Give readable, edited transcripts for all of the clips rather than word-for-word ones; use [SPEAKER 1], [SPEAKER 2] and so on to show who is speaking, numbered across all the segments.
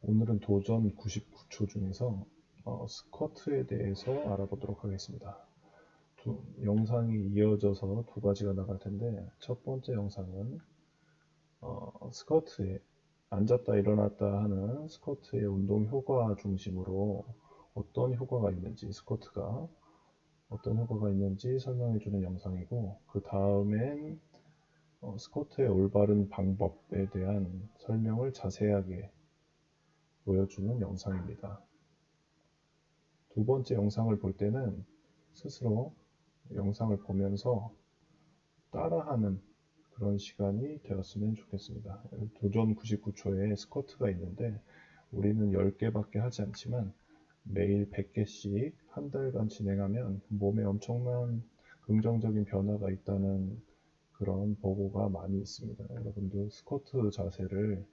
[SPEAKER 1] 오늘은 도전 99초 중에서 스쿼트에 대해서 알아보도록 하겠습니다. 영상이 이어져서 두 가지가 나갈 텐데, 첫 번째 영상은 스쿼트에 앉았다 일어났다 하는 스쿼트의 운동 효과 중심으로 어떤 효과가 있는지, 스쿼트가 어떤 효과가 있는지 설명해 주는 영상이고, 그 다음엔 스쿼트의 올바른 방법에 대한 설명을 자세하게 보여주는 영상입니다. 두 번째 영상을 볼 때는 스스로 영상을 보면서 따라하는 그런 시간이 되었으면 좋겠습니다. 도전 99초에 스쿼트가 있는데 우리는 10개밖에 하지 않지만 매일 100개씩 한 달간 진행하면 몸에 엄청난 긍정적인 변화가 있다는 그런 보고가 많이 있습니다. 여러분도 스쿼트 자세를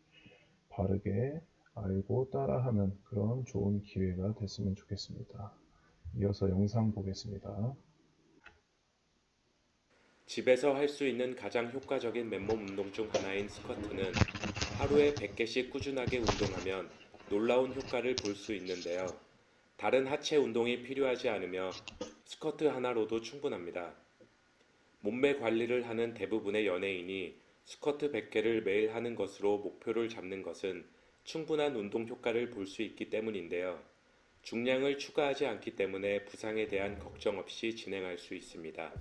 [SPEAKER 1] 바르게 알고 따라하는 그런 좋은 기회가 됐으면 좋겠습니다. 이어서 영상 보겠습니다.
[SPEAKER 2] 집에서 할 수 있는 가장 효과적인 맨몸 운동 중 하나인 스쿼트는 하루에 100개씩 꾸준하게 운동하면 놀라운 효과를 볼 수 있는데요. 다른 하체 운동이 필요하지 않으며 스쿼트 하나로도 충분합니다. 몸매 관리를 하는 대부분의 연예인이 스쿼트 100개를 매일 하는 것으로 목표를 잡는 것은 충분한 운동 효과를 볼 수 있기 때문인데요. 중량을 추가하지 않기 때문에 부상에 대한 걱정 없이 진행할 수 있습니다.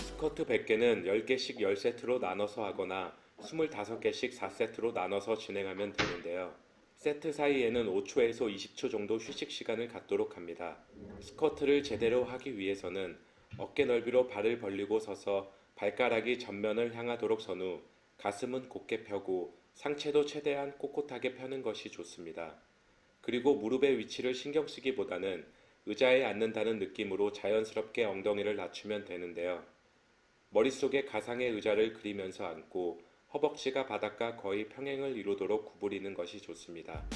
[SPEAKER 2] 스쿼트 100개는 10개씩 10세트로 나눠서 하거나 25개씩 4세트로 나눠서 진행하면 되는데요. 세트 사이에는 5초에서 20초 정도 휴식 시간을 갖도록 합니다. 스쿼트를 제대로 하기 위해서는 어깨 넓이로 발을 벌리고 서서 발가락이 전면을 향하도록 선 후 가슴은 곧게 펴고 상체도 최대한 꼿꼿하게 펴는 것이 좋습니다. 그리고 무릎의 위치를 신경 쓰기보다는 의자에 앉는다는 느낌으로 자연스럽게 엉덩이를 낮추면 되는데요. 머릿속에 가상의 의자를 그리면서 앉고 허벅지가 바닥과 거의 평행을 이루도록 구부리는 것이 좋습니다.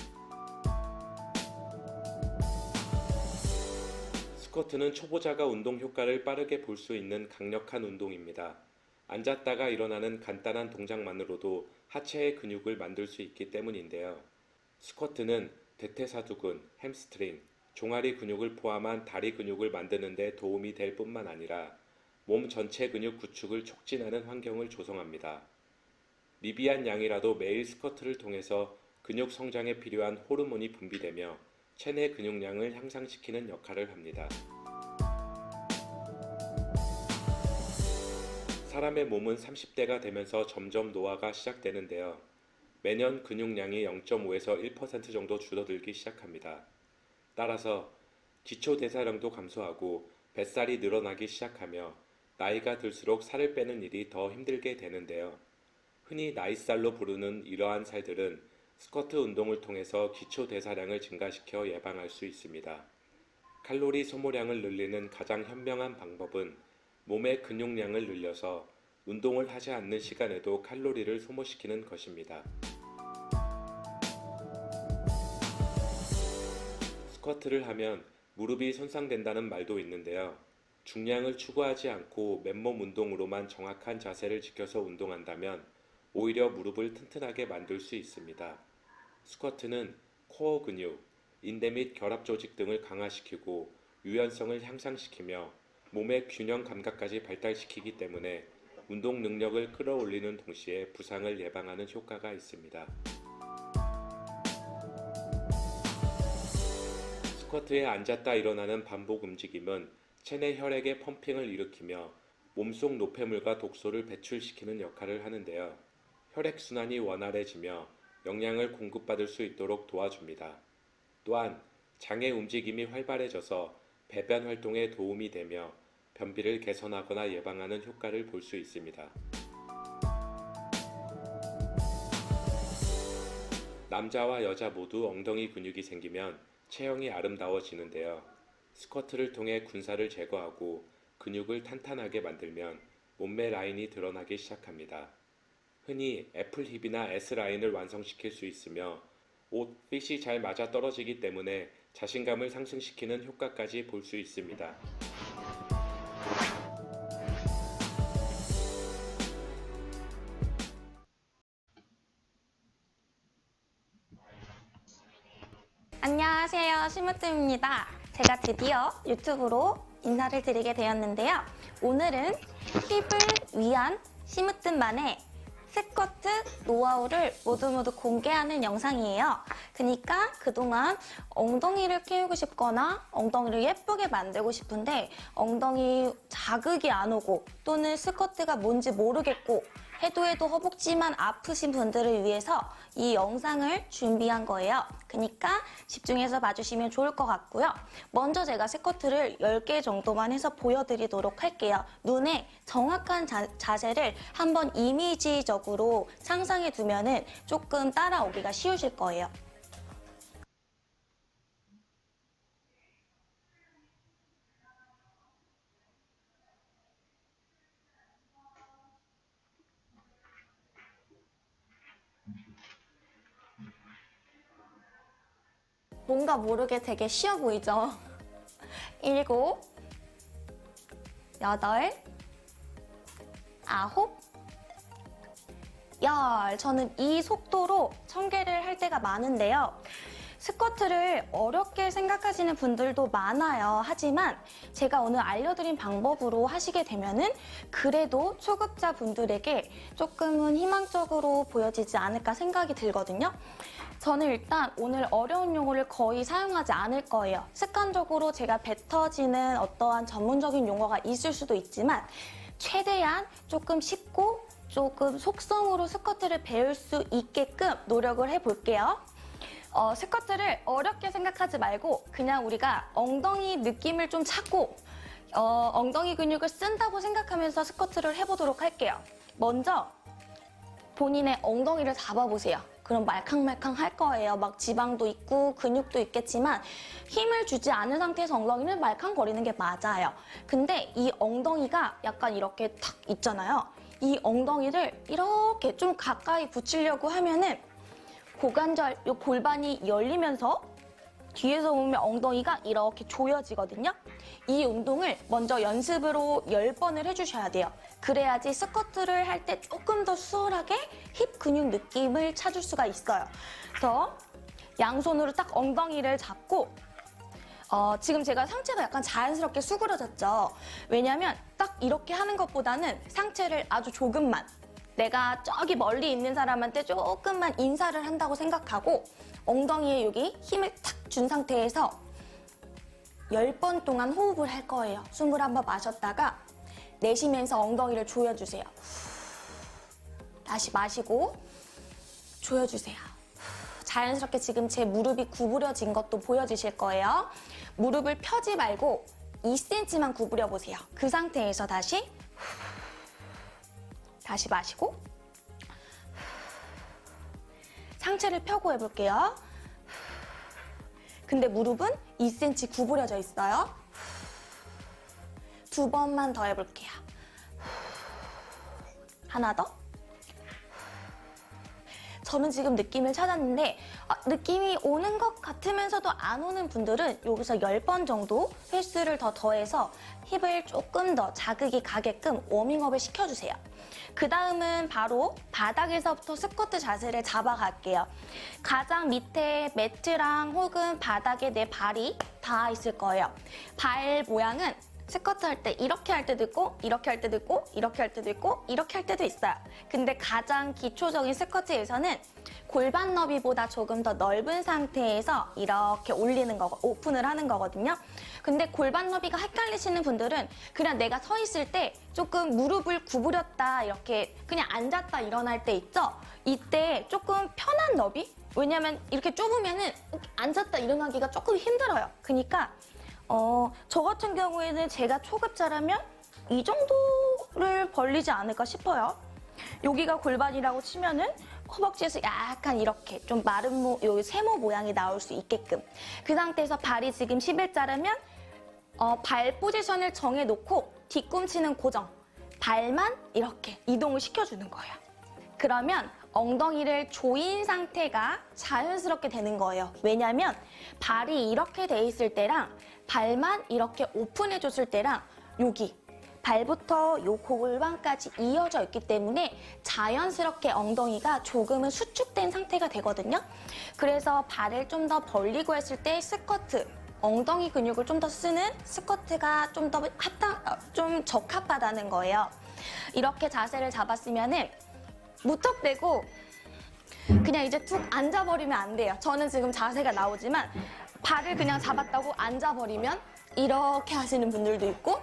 [SPEAKER 2] 스쿼트는 초보자가 운동 효과를 빠르게 볼 수 있는 강력한 운동입니다. 앉았다가 일어나는 간단한 동작만으로도 하체의 근육을 만들 수 있기 때문인데요. 스쿼트는 대퇴사두근, 햄스트링, 종아리 근육을 포함한 다리 근육을 만드는 데 도움이 될 뿐만 아니라 몸 전체 근육 구축을 촉진하는 환경을 조성합니다. 미비한 양이라도 매일 스쿼트를 통해서 근육 성장에 필요한 호르몬이 분비되며 체내 근육량을 향상시키는 역할을 합니다. 사람의 몸은 30대가 되면서 점점 노화가 시작되는데요. 매년 근육량이 0.5에서 1% 정도 줄어들기 시작합니다. 따라서 기초대사량도 감소하고 뱃살이 늘어나기 시작하며 나이가 들수록 살을 빼는 일이 더 힘들게 되는데요. 흔히 나이살로 부르는 이러한 살들은 스쿼트 운동을 통해서 기초대사량을 증가시켜 예방할 수 있습니다. 칼로리 소모량을 늘리는 가장 현명한 방법은 몸의 근육량을 늘려서 운동을 하지 않는 시간에도 칼로리를 소모시키는 것입니다. 스쿼트를 하면 무릎이 손상된다는 말도 있는데요. 중량을 추구하지 않고 맨몸 운동으로만 정확한 자세를 지켜서 운동한다면 오히려 무릎을 튼튼하게 만들 수 있습니다. 스쿼트는 코어 근육, 인대 및 결합 조직 등을 강화시키고 유연성을 향상시키며 몸의 균형 감각까지 발달시키기 때문에 운동 능력을 끌어올리는 동시에 부상을 예방하는 효과가 있습니다. 스쿼트에 앉았다 일어나는 반복 움직임은 체내 혈액의 펌핑을 일으키며 몸속 노폐물과 독소를 배출시키는 역할을 하는데요. 혈액순환이 원활해지며 영양을 공급받을 수 있도록 도와줍니다. 또한 장의 움직임이 활발해져서 배변 활동에 도움이 되며 변비를 개선하거나 예방하는 효과를 볼 수 있습니다. 남자와 여자 모두 엉덩이 근육이 생기면 체형이 아름다워지는데요. 스쿼트를 통해 군살을 제거하고 근육을 탄탄하게 만들면 몸매 라인이 드러나기 시작합니다. 흔히 애플 힙이나 S 라인을 완성시킬 수 있으며 옷 핏이 잘 맞아 떨어지기 때문에 자신감을 상승시키는 효과까지 볼 수 있습니다.
[SPEAKER 3] 안녕하세요, 심으뜸입니다. 제가 드디어 유튜브로 인사를 드리게 되었는데요. 오늘은 힙을 위한 심으뜸만의 스쿼트 노하우를 모두 공개하는 영상이에요. 그러니까 그동안 엉덩이를 키우고 싶거나 엉덩이를 예쁘게 만들고 싶은데 엉덩이 자극이 안 오고 또는 스쿼트가 뭔지 모르겠고 해도 허벅지만 아프신 분들을 위해서 이 영상을 준비한 거예요. 그러니까 집중해서 봐주시면 좋을 것 같고요. 먼저 제가 스쿼트를 10개 정도만 해서 보여드리도록 할게요. 눈에 정확한 자세를 한번 이미지적으로 상상해 두면은 조금 따라오기가 쉬우실 거예요. 뭔가 모르게 되게 쉬워 보이죠? 7, 8, 9, 10. 저는 이 속도로 1000개를 할 때가 많은데요. 스쿼트를 어렵게 생각하시는 분들도 많아요. 하지만 제가 오늘 알려드린 방법으로 하시게 되면은 그래도 초급자 분들에게 조금은 희망적으로 보여지지 않을까 생각이 들거든요. 저는 일단 오늘 어려운 용어를 거의 사용하지 않을 거예요. 습관적으로 제가 뱉어지는 어떠한 전문적인 용어가 있을 수도 있지만 최대한 조금 쉽고 조금 속성으로 스쿼트를 배울 수 있게끔 노력을 해볼게요. 스쿼트를 어렵게 생각하지 말고 그냥 우리가 엉덩이 느낌을 좀 찾고 엉덩이 근육을 쓴다고 생각하면서 스쿼트를 해보도록 할게요. 먼저 본인의 엉덩이를 잡아보세요. 그럼 말캉말캉 할 거예요. 막 지방도 있고 근육도 있겠지만 힘을 주지 않은 상태에서 엉덩이는 말캉거리는 게 맞아요. 근데 이 엉덩이가 약간 이렇게 탁 있잖아요. 이 엉덩이를 이렇게 좀 가까이 붙이려고 하면은 고관절, 요 골반이 열리면서 뒤에서 보면 엉덩이가 이렇게 조여지거든요. 이 운동을 먼저 연습으로 10번을 해주셔야 돼요. 그래야지 스쿼트를 할 때 조금 더 수월하게 힙 근육 느낌을 찾을 수가 있어요. 그래서 양손으로 딱 엉덩이를 잡고 지금 제가 상체가 약간 자연스럽게 수그러졌죠. 왜냐면 딱 이렇게 하는 것보다는 상체를 아주 조금만 내가 저기 멀리 있는 사람한테 조금만 인사를 한다고 생각하고 엉덩이에 여기 힘을 탁 준 상태에서 10번 동안 호흡을 할 거예요. 숨을 한번 마셨다가 내쉬면서 엉덩이를 조여주세요. 다시 마시고 조여주세요. 자연스럽게 지금 제 무릎이 구부려진 것도 보여지실 거예요. 무릎을 펴지 말고 2cm만 구부려 보세요. 그 상태에서 다시 마시고 상체를 펴고 해볼게요. 근데 무릎은 2cm 구부려져 있어요. 2번만 더 해볼게요. 하나 더. 저는 지금 느낌을 찾았는데 느낌이 오는 것 같으면서도 안 오는 분들은 여기서 10번 정도 횟수를 더 더해서 힙을 조금 더 자극이 가게끔 워밍업을 시켜주세요. 그 다음은 바로 바닥에서부터 스쿼트 자세를 잡아갈게요. 가장 밑에 매트랑 혹은 바닥에 내 발이 닿아 있을 거예요. 발 모양은 스쿼트 할 때 이렇게 할 때도 있고 이렇게 할 때도 있고 이렇게 할 때도 있고 이렇게 할 때도 있어요. 근데 가장 기초적인 스쿼트에서는 골반 너비보다 조금 더 넓은 상태에서 이렇게 올리는 거, 오픈을 하는 거거든요. 근데 골반 너비가 헷갈리시는 분들은 그냥 내가 서 있을 때 조금 무릎을 구부렸다 이렇게 그냥 앉았다 일어날 때 있죠? 이때 조금 편한 너비? 왜냐면 이렇게 좁으면은 앉았다 일어나기가 조금 힘들어요. 그러니까 저 같은 경우에는 제가 초급자라면 이 정도를 벌리지 않을까 싶어요. 여기가 골반이라고 치면은 허벅지에서 약간 이렇게 좀 마른 요 세모 모양이 나올 수 있게끔 그 상태에서 발이 지금 11자라면 발 포지션을 정해놓고 뒤꿈치는 고정 발만 이렇게 이동을 시켜주는 거예요. 그러면 엉덩이를 조인 상태가 자연스럽게 되는 거예요. 왜냐면 발이 이렇게 돼 있을 때랑 발만 이렇게 오픈해줬을 때랑 여기 발부터 요 골반까지 이어져 있기 때문에 자연스럽게 엉덩이가 조금은 수축된 상태가 되거든요. 그래서 발을 좀 더 벌리고 했을 때 스쿼트, 엉덩이 근육을 좀 더 쓰는 스쿼트가 좀 더 좀 적합하다는 거예요. 이렇게 자세를 잡았으면은 무턱대고 그냥 이제 툭 앉아버리면 안 돼요. 저는 지금 자세가 나오지만 발을 그냥 잡았다고 앉아버리면 이렇게 하시는 분들도 있고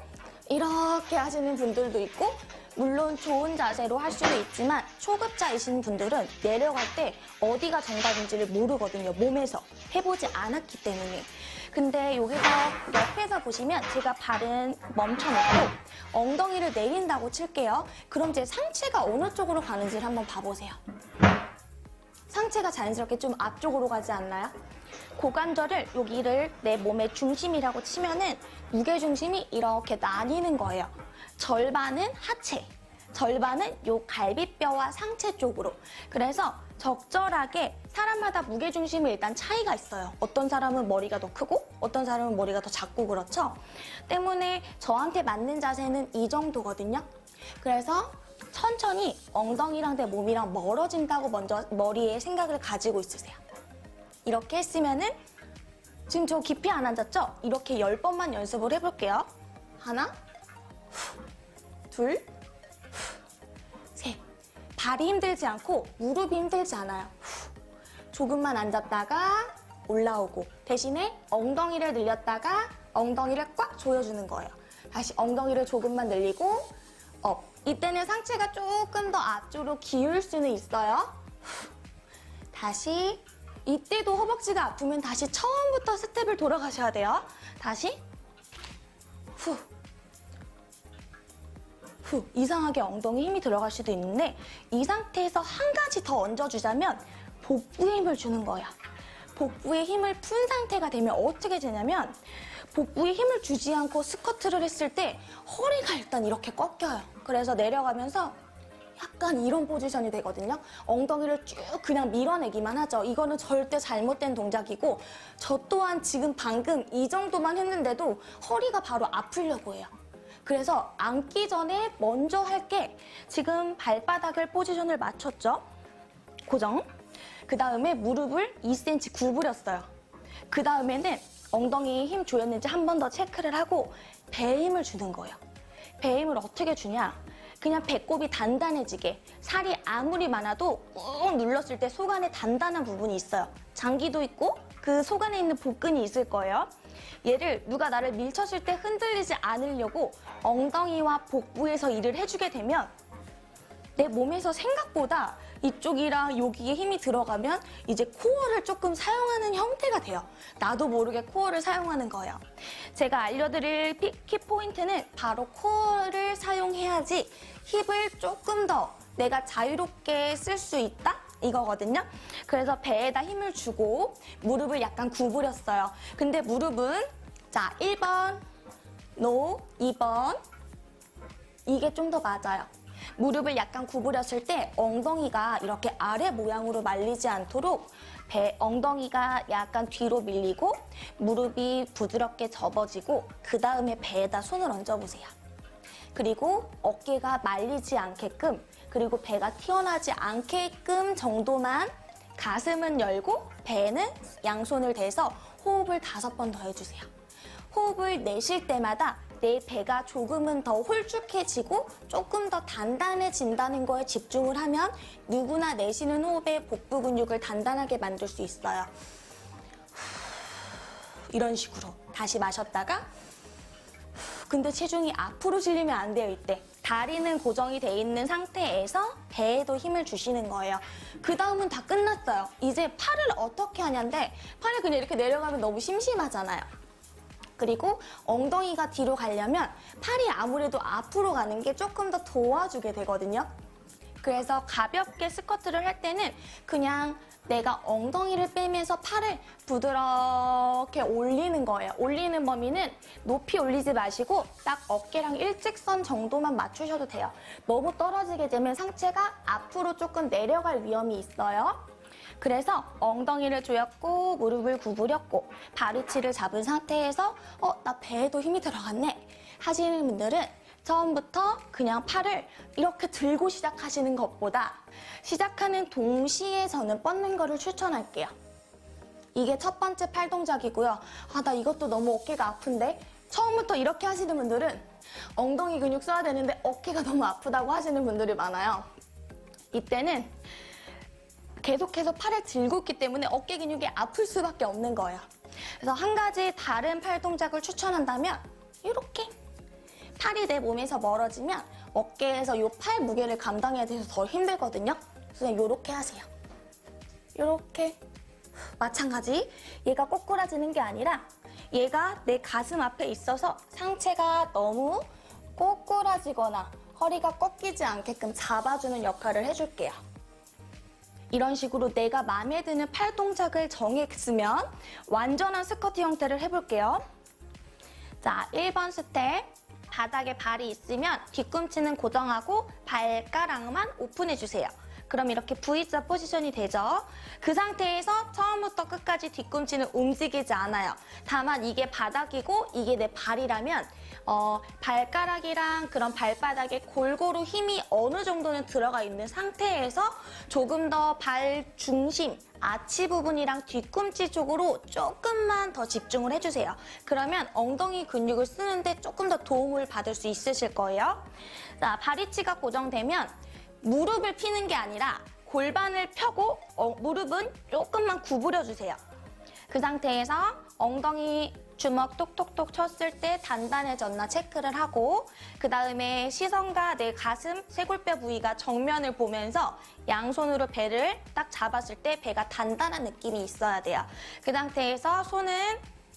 [SPEAKER 3] 이렇게 하시는 분들도 있고 물론 좋은 자세로 할 수도 있지만 초급자이신 분들은 내려갈 때 어디가 정답인지를 모르거든요. 몸에서 해보지 않았기 때문에. 근데 여기서 옆에서 보시면 제가 발은 멈춰놓고 엉덩이를 내린다고 칠게요. 그럼 제 상체가 어느 쪽으로 가는지를 한번 봐보세요. 상체가 자연스럽게 좀 앞쪽으로 가지 않나요? 고관절을 여기를 내 몸의 중심이라고 치면은 무게중심이 이렇게 나뉘는 거예요. 절반은 하체, 절반은 요 갈비뼈와 상체 쪽으로. 그래서 적절하게 사람마다 무게중심이 일단 차이가 있어요. 어떤 사람은 머리가 더 크고 어떤 사람은 머리가 더 작고 그렇죠? 때문에 저한테 맞는 자세는 이 정도거든요. 그래서 천천히 엉덩이랑 내 몸이랑 멀어진다고 먼저 머리에 생각을 가지고 있으세요. 이렇게 했으면은 지금 저 깊이 안 앉았죠? 이렇게 10번만 연습을 해볼게요. 하나, 둘, 셋. 발이 힘들지 않고 무릎이 힘들지 않아요. 조금만 앉았다가 올라오고 대신에 엉덩이를 늘렸다가 엉덩이를 꽉 조여주는 거예요. 다시 엉덩이를 조금만 늘리고 업. 이때는 상체가 조금 더 앞쪽으로 기울 수는 있어요. 다시. 이때도 허벅지가 아프면 다시 처음부터 스텝을 돌아가셔야 돼요. 다시. 후. 후. 이상하게 엉덩이 힘이 들어갈 수도 있는데 이 상태에서 한 가지 더 얹어주자면 복부에 힘을 주는 거예요. 복부에 힘을 푼 상태가 되면 어떻게 되냐면 복부에 힘을 주지 않고 스쿼트를 했을 때 허리가 일단 이렇게 꺾여요. 그래서 내려가면서 약간 이런 포지션이 되거든요. 엉덩이를 쭉 그냥 밀어내기만 하죠. 이거는 절대 잘못된 동작이고 저 또한 지금 방금 이 정도만 했는데도 허리가 바로 아프려고 해요. 그래서 앉기 전에 먼저 할 게 지금 발바닥을 포지션을 맞췄죠. 고정. 그 다음에 무릎을 2cm 구부렸어요. 그 다음에는 엉덩이에 힘 조였는지 한 번 더 체크를 하고 배에 힘을 주는 거예요. 배에 힘을 어떻게 주냐? 그냥 배꼽이 단단해지게. 살이 아무리 많아도 꾹 눌렀을 때 속 안에 단단한 부분이 있어요. 장기도 있고 그 속 안에 있는 복근이 있을 거예요. 얘를 누가 나를 밀쳤을 때 흔들리지 않으려고 엉덩이와 복부에서 일을 해주게 되면 내 몸에서 생각보다 이쪽이랑 여기에 힘이 들어가면 이제 코어를 조금 사용하는 형태가 돼요. 나도 모르게 코어를 사용하는 거예요. 제가 알려드릴 키포인트는 바로 코어를 사용해야지 힙을 조금 더 내가 자유롭게 쓸 수 있다? 이거거든요. 그래서 배에다 힘을 주고 무릎을 약간 구부렸어요. 근데 무릎은 자 1번, 노, 2번 이게 좀 더 맞아요. 무릎을 약간 구부렸을 때 엉덩이가 이렇게 아래 모양으로 말리지 않도록 엉덩이가 약간 뒤로 밀리고 무릎이 부드럽게 접어지고 그 다음에 배에다 손을 얹어보세요. 그리고 어깨가 말리지 않게끔 그리고 배가 튀어나오지 않게끔 정도만 가슴은 열고 배는 양손을 대서 호흡을 5번 더 해주세요. 호흡을 내쉴 때마다 내 배가 조금은 더 홀쭉해지고 조금 더 단단해진다는 거에 집중을 하면 누구나 내쉬는 호흡에 복부 근육을 단단하게 만들 수 있어요. 이런 식으로 다시 마셨다가 근데 체중이 앞으로 실리면 안 돼요. 이때 다리는 고정이 돼 있는 상태에서 배에도 힘을 주시는 거예요. 그 다음은 다 끝났어요. 이제 팔을 어떻게 하냐인데 팔을 그냥 이렇게 내려가면 너무 심심하잖아요. 그리고 엉덩이가 뒤로 가려면 팔이 아무래도 앞으로 가는 게 조금 더 도와주게 되거든요. 그래서 가볍게 스쿼트를 할 때는 그냥 내가 엉덩이를 빼면서 팔을 부드럽게 올리는 거예요. 올리는 범위는 높이 올리지 마시고 딱 어깨랑 일직선 정도만 맞추셔도 돼요. 너무 떨어지게 되면 상체가 앞으로 조금 내려갈 위험이 있어요. 그래서 엉덩이를 조였고 무릎을 구부렸고 바리치를 잡은 상태에서 나 배에도 힘이 들어갔네 하시는 분들은 처음부터 그냥 팔을 이렇게 들고 시작하시는 것보다 시작하는 동시에 저는 뻗는 거를 추천할게요. 이게 첫 번째 팔 동작이고요. 아, 나 이것도 너무 어깨가 아픈데? 처음부터 이렇게 하시는 분들은 엉덩이 근육 써야 되는데 어깨가 너무 아프다고 하시는 분들이 많아요. 이때는 계속해서 팔을 들고 있기 때문에 어깨 근육이 아플 수밖에 없는 거예요. 그래서 한 가지 다른 팔 동작을 추천한다면 이렇게 팔이 내 몸에서 멀어지면 어깨에서 이 팔 무게를 감당해야 돼서 더 힘들거든요. 그래서 이렇게 하세요. 이렇게. 마찬가지. 얘가 꼬꾸라지는 게 아니라 얘가 내 가슴 앞에 있어서 상체가 너무 꼬꾸라지거나 허리가 꺾이지 않게끔 잡아주는 역할을 해줄게요. 이런 식으로 내가 마음에 드는 팔 동작을 정했으면 완전한 스쿼트 형태를 해볼게요. 자, 1번 스텝. 바닥에 발이 있으면 뒤꿈치는 고정하고 발가락만 오픈해주세요. 그럼 이렇게 V자 포지션이 되죠. 그 상태에서 처음부터 끝까지 뒤꿈치는 움직이지 않아요. 다만 이게 바닥이고 이게 내 발이라면 발가락이랑 그런 발바닥에 골고루 힘이 어느 정도는 들어가 있는 상태에서 조금 더 발 중심, 아치 부분이랑 뒤꿈치 쪽으로 조금만 더 집중을 해주세요. 그러면 엉덩이 근육을 쓰는데 조금 더 도움을 받을 수 있으실 거예요. 자, 발위치가 고정되면 무릎을 피는 게 아니라 골반을 펴고 무릎은 조금만 구부려 주세요. 그 상태에서 엉덩이 주먹 톡톡톡 쳤을 때 단단해졌나 체크를 하고 그 다음에 시선과 내 가슴, 쇄골뼈 부위가 정면을 보면서 양손으로 배를 딱 잡았을 때 배가 단단한 느낌이 있어야 돼요. 그 상태에서 손은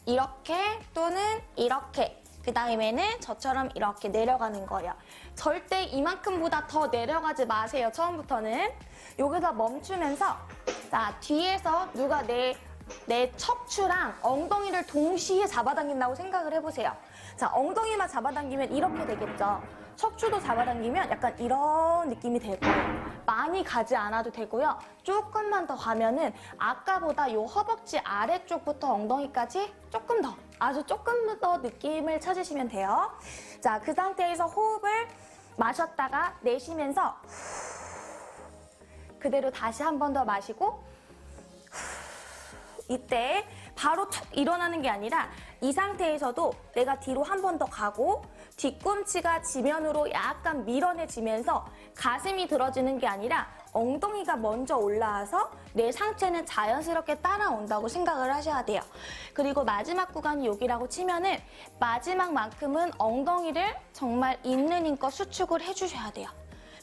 [SPEAKER 3] 이렇게 또는 이렇게 그 다음에는 저처럼 이렇게 내려가는 거예요. 절대 이만큼보다 더 내려가지 마세요. 처음부터는. 여기서 멈추면서 자, 뒤에서 누가 내 척추랑 엉덩이를 동시에 잡아당긴다고 생각을 해보세요. 자, 엉덩이만 잡아당기면 이렇게 되겠죠. 척추도 잡아당기면 약간 이런 느낌이 될 거예요. 많이 가지 않아도 되고요. 조금만 더 가면은 아까보다 이 허벅지 아래쪽부터 엉덩이까지 조금 더, 아주 조금 더 느낌을 찾으시면 돼요. 자, 그 상태에서 호흡을 마셨다가 내쉬면서 그대로 다시 한 번 더 마시고 이때 바로 툭 일어나는 게 아니라 이 상태에서도 내가 뒤로 한 번 더 가고 뒤꿈치가 지면으로 약간 밀어내지면서 가슴이 들어지는 게 아니라 엉덩이가 먼저 올라와서 내 상체는 자연스럽게 따라온다고 생각을 하셔야 돼요. 그리고 마지막 구간이 여기라고 치면은 마지막만큼은 엉덩이를 정말 있는 힘껏 수축을 해주셔야 돼요.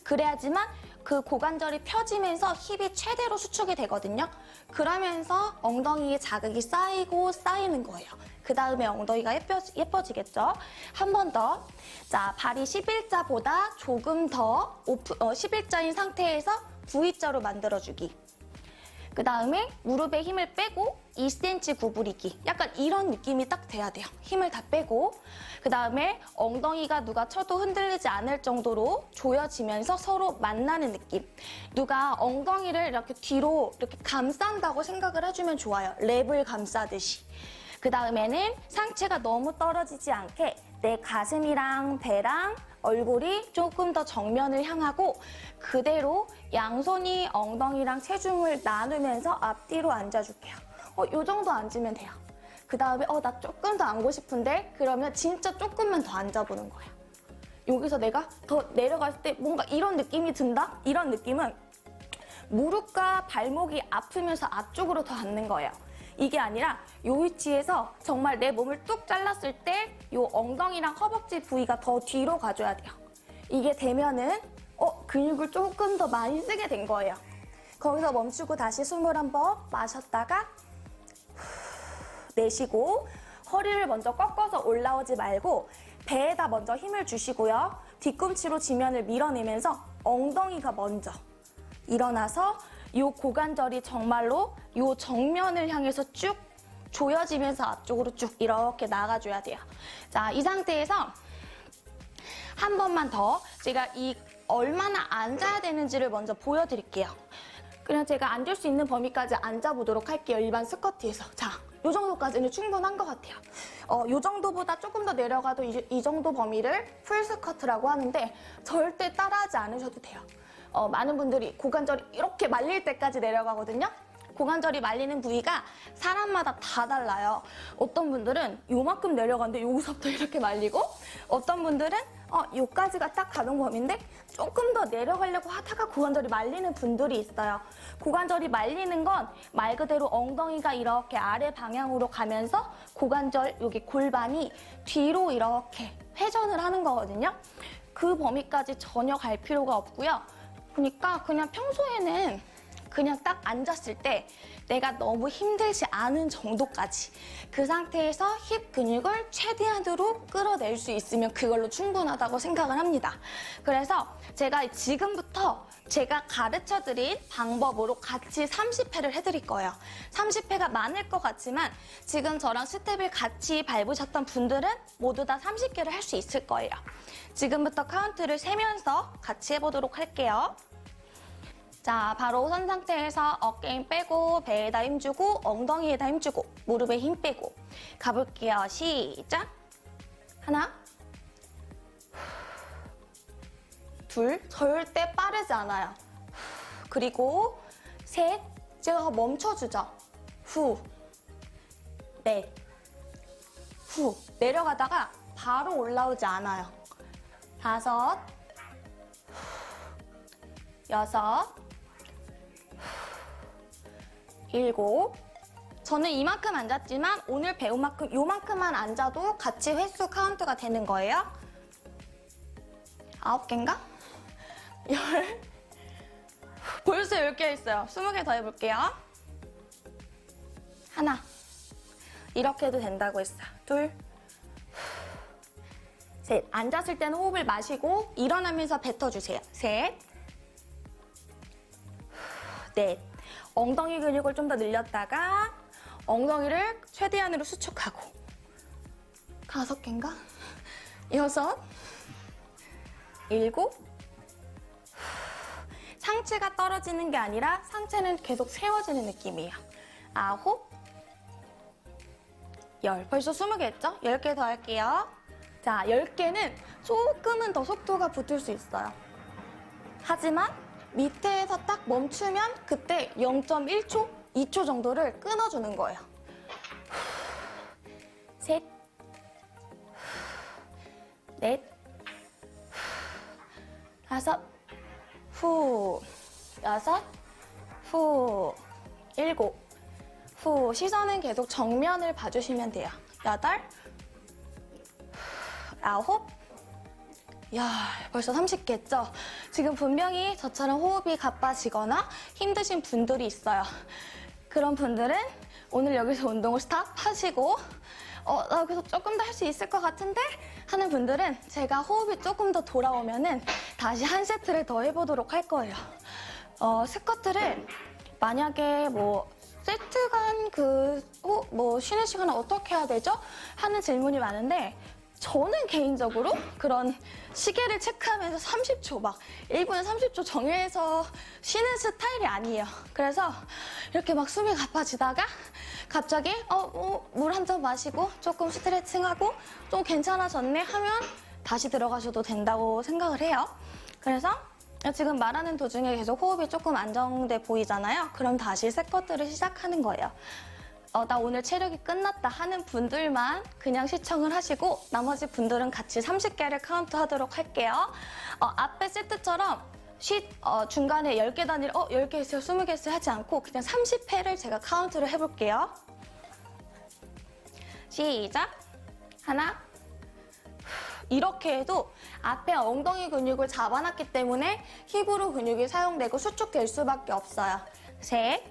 [SPEAKER 3] 그래야지만 그 고관절이 펴지면서 힙이 최대로 수축이 되거든요. 그러면서 엉덩이에 자극이 쌓이고 쌓이는 거예요. 그 다음에 엉덩이가 예뻐지겠죠? 한 번 더. 자, 발이 11자보다 조금 더 11자인 상태에서 V자로 만들어주기. 그 다음에 무릎에 힘을 빼고 2cm 구부리기. 약간 이런 느낌이 딱 돼야 돼요. 힘을 다 빼고. 그 다음에 엉덩이가 누가 쳐도 흔들리지 않을 정도로 조여지면서 서로 만나는 느낌. 누가 엉덩이를 이렇게 뒤로 이렇게 감싼다고 생각을 해주면 좋아요. 랩을 감싸듯이. 그 다음에는 상체가 너무 떨어지지 않게 내 가슴이랑 배랑 얼굴이 조금 더 정면을 향하고 그대로 양손이 엉덩이랑 체중을 나누면서 앞뒤로 앉아줄게요. 요 정도 앉으면 돼요. 그 다음에 나 조금 더 앉고 싶은데 그러면 진짜 조금만 더 앉아보는 거예요. 여기서 내가 더 내려갔을 때 뭔가 이런 느낌이 든다? 이런 느낌은 무릎과 발목이 아프면서 앞쪽으로 더 앉는 거예요. 이게 아니라 이 위치에서 정말 내 몸을 뚝 잘랐을 때 이 엉덩이랑 허벅지 부위가 더 뒤로 가줘야 돼요. 이게 되면은 근육을 조금 더 많이 쓰게 된 거예요. 거기서 멈추고 다시 숨을 한번 마셨다가 내쉬고 허리를 먼저 꺾어서 올라오지 말고 배에다 먼저 힘을 주시고요. 뒤꿈치로 지면을 밀어내면서 엉덩이가 먼저 일어나서 이 고관절이 정말로 이 정면을 향해서 쭉 조여지면서 앞쪽으로 쭉 이렇게 나가줘야 돼요. 자, 이 상태에서 한 번만 더 제가 얼마나 앉아야 되는지를 먼저 보여드릴게요. 그냥 제가 앉을 수 있는 범위까지 앉아보도록 할게요. 일반 스쿼트에서. 자, 이 정도까지는 충분한 것 같아요. 이 정도보다 조금 더 내려가도 이 정도 범위를 풀 스쿼트라고 하는데 절대 따라하지 않으셔도 돼요. 많은 분들이 고관절이 이렇게 말릴 때까지 내려가거든요. 고관절이 말리는 부위가 사람마다 다 달라요. 어떤 분들은 요만큼 내려가는데 여기서부터 이렇게 말리고, 어떤 분들은 요까지가 딱 가동 범위인데 조금 더 내려가려고 하다가 고관절이 말리는 분들이 있어요. 고관절이 말리는 건 말 그대로 엉덩이가 이렇게 아래 방향으로 가면서 고관절 여기 골반이 뒤로 이렇게 회전을 하는 거거든요. 그 범위까지 전혀 갈 필요가 없고요. 그러니까 그냥 평소에는 그냥 딱 앉았을 때 내가 너무 힘들지 않은 정도까지, 그 상태에서 힙 근육을 최대한으로 끌어낼 수 있으면 그걸로 충분하다고 생각을 합니다. 그래서 제가 지금부터 제가 가르쳐드린 방법으로 같이 30회를 해드릴 거예요. 30회가 많을 것 같지만 지금 저랑 스텝을 같이 밟으셨던 분들은 모두 다 30개를 할 수 있을 거예요. 지금부터 카운트를 세면서 같이 해보도록 할게요. 자, 바로 선 상태에서 어깨 힘 빼고, 배에다 힘 주고, 엉덩이에다 힘 주고, 무릎에 힘 빼고 가볼게요. 시작! 하나, 둘, 절대 빠르지 않아요. 그리고 셋, 제가 멈춰주죠. 후, 넷, 후, 내려가다가 바로 올라오지 않아요. 다섯, 여섯, 일곱. 저는 이만큼 앉았지만 오늘 배운 만큼 요만큼만 앉아도 같이 횟수 카운트가 되는 거예요. 9개인가? 10. 벌써 10개 했어요. 20개 더 해볼게요. 하나. 이렇게 해도 된다고 했어요. 둘. 셋. 앉았을 때는 호흡을 마시고 일어나면서 뱉어주세요. 셋. 넷. 엉덩이 근육을 좀 더 늘렸다가 엉덩이를 최대한으로 수축하고 5개인가? 6, 7, 상체가 떨어지는 게 아니라 상체는 계속 세워지는 느낌이에요. 9, 10. 벌써 20개 했죠? 10개 더 할게요. 자, 10개는 조금은 더 속도가 붙을 수 있어요. 하지만 밑에서 딱 멈추면 그때 0.1초, 2초 정도를 끊어주는 거예요. 셋, 넷, 다섯, 후, 여섯, 후, 일곱, 후. 시선은 계속 정면을 봐주시면 돼요. 여덟, 아홉, 야, 벌써 30개 했죠? 지금 분명히 저처럼 호흡이 가빠지거나 힘드신 분들이 있어요. 그런 분들은 오늘 여기서 운동을 스탑하시고 나 여기서 조금 더 할 수 있을 것 같은데? 하는 분들은 제가 호흡이 조금 더 돌아오면은 다시 한 세트를 더 해보도록 할 거예요. 스쿼트를 만약에 세트 간 쉬는 시간을 어떻게 해야 되죠? 하는 질문이 많은데 저는 개인적으로 그런 시계를 체크하면서 30초, 1분에 30초 정해서 쉬는 스타일이 아니에요. 그래서 이렇게 숨이 가빠지다가 갑자기 물 한 잔 마시고 조금 스트레칭하고 좀 괜찮아졌네 하면 다시 들어가셔도 된다고 생각을 해요. 그래서 지금 말하는 도중에 계속 호흡이 조금 안정돼 보이잖아요. 그럼 다시 스쿼트를 시작하는 거예요. 나 오늘 체력이 끝났다 하는 분들만 그냥 시청을 하시고 나머지 분들은 같이 30개를 카운트하도록 할게요. 앞에 세트처럼 중간에 10개 단위를 10개 했어요, 20개 했어요 하지 않고 그냥 30회를 제가 카운트를 해볼게요. 시작! 하나, 이렇게 해도 앞에 엉덩이 근육을 잡아놨기 때문에 힙으로 근육이 사용되고 수축될 수밖에 없어요. 셋,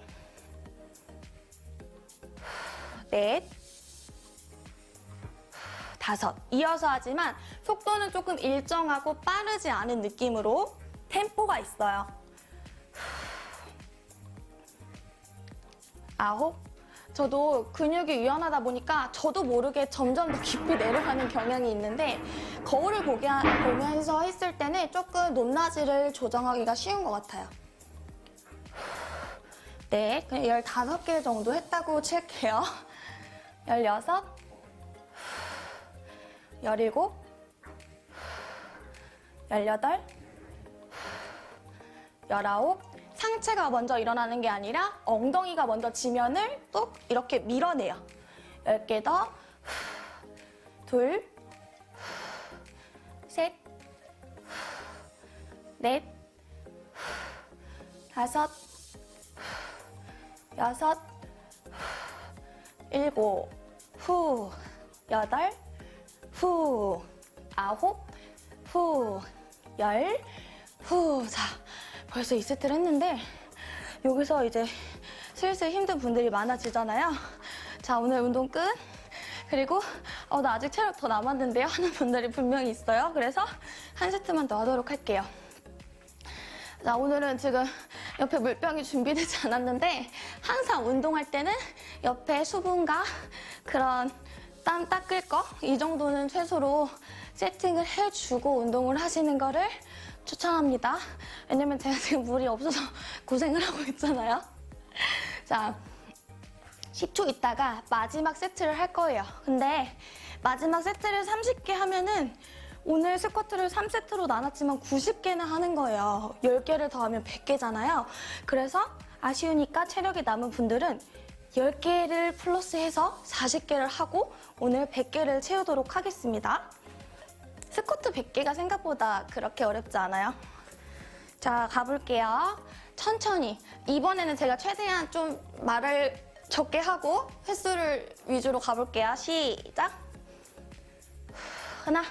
[SPEAKER 3] 넷, 다섯. 이어서 하지만 속도는 조금 일정하고 빠르지 않은 느낌으로 템포가 있어요. 아홉. 저도 근육이 유연하다 보니까 저도 모르게 점점 더 깊이 내려가는 경향이 있는데 거울을 보면서 했을 때는 조금 높낮이를 조정하기가 쉬운 것 같아요. 네, 그냥 15개 정도 했다고 칠게요. 16, 17, 18, 19. 상체가 먼저 일어나는 게 아니라 엉덩이가 먼저 지면을 뚝 이렇게 밀어내요. 10개 더. 둘, 셋, 넷, 다섯, 여섯, 일곱, 후, 여덟, 후, 아홉, 후, 열, 후. 자, 벌써 2세트를 했는데 여기서 이제 슬슬 힘든 분들이 많아지잖아요. 자, 오늘 운동 끝. 그리고 나 아직 체력 더 남았는데요 하는 분들이 분명히 있어요. 그래서 한 세트만 더 하도록 할게요. 자, 오늘은 지금 옆에 물병이 준비되지 않았는데 항상 운동할 때는 옆에 수분과 그런 땀 닦을 거 이 정도는 최소로 세팅을 해주고 운동을 하시는 거를 추천합니다. 왜냐면 제가 지금 물이 없어서 고생을 하고 있잖아요. 자, 10초 있다가 마지막 세트를 할 거예요. 근데 마지막 세트를 30개 하면은 오늘 스쿼트를 3세트로 나눴지만 90개나 하는 거예요. 10개를 더하면 100개잖아요. 그래서 아쉬우니까 체력이 남은 분들은 10개를 플러스해서 40개를 하고 오늘 100개를 채우도록 하겠습니다. 스쿼트 100개가 생각보다 그렇게 어렵지 않아요. 자, 가볼게요. 천천히. 이번에는 제가 최대한 좀 말을 적게 하고 횟수를 위주로 가볼게요. 시작. 하나.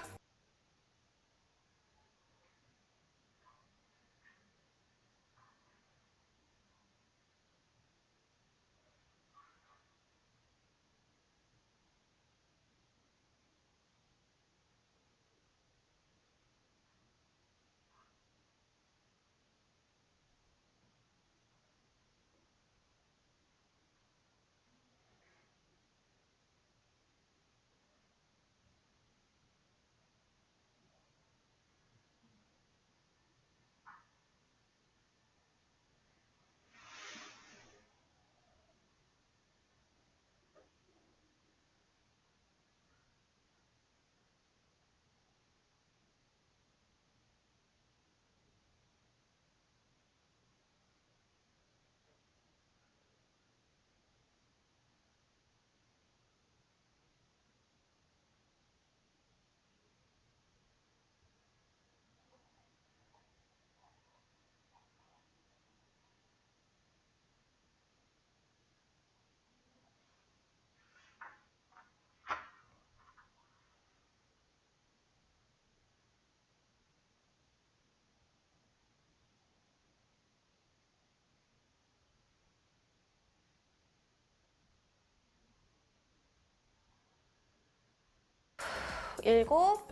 [SPEAKER 3] 일곱,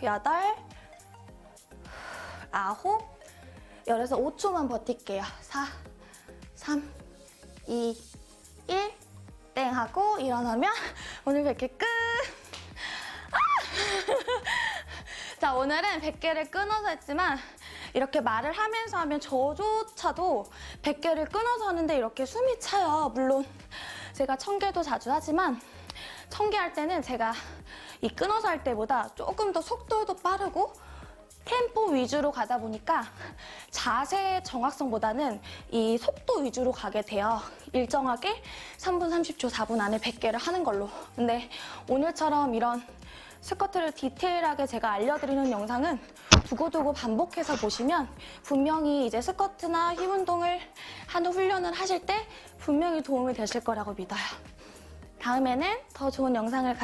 [SPEAKER 3] 여덟, 아홉, 열에서 5초만 버틸게요. 4, 3, 2, 1, 땡 하고 일어나면 오늘 100개 끝! 자, 오늘은 100개를 끊어서 했지만 이렇게 말을 하면서 하면 저조차도 100개를 끊어서 하는데 이렇게 숨이 차요. 물론 제가 1000개도 자주 하지만 1000개 할 때는 제가 이 끊어서 할 때보다 조금 더 속도도 빠르고 템포 위주로 가다 보니까 자세 정확성보다는 이 속도 위주로 가게 돼요. 일정하게 3분 30초, 4분 안에 100개를 하는 걸로. 근데 오늘처럼 이런 스쿼트를 디테일하게 제가 알려드리는 영상은 두고두고 반복해서 보시면 분명히 이제 스쿼트나 힙 운동을 하는 훈련을 하실 때 분명히 도움이 되실 거라고 믿어요. 다음에는 더 좋은 영상을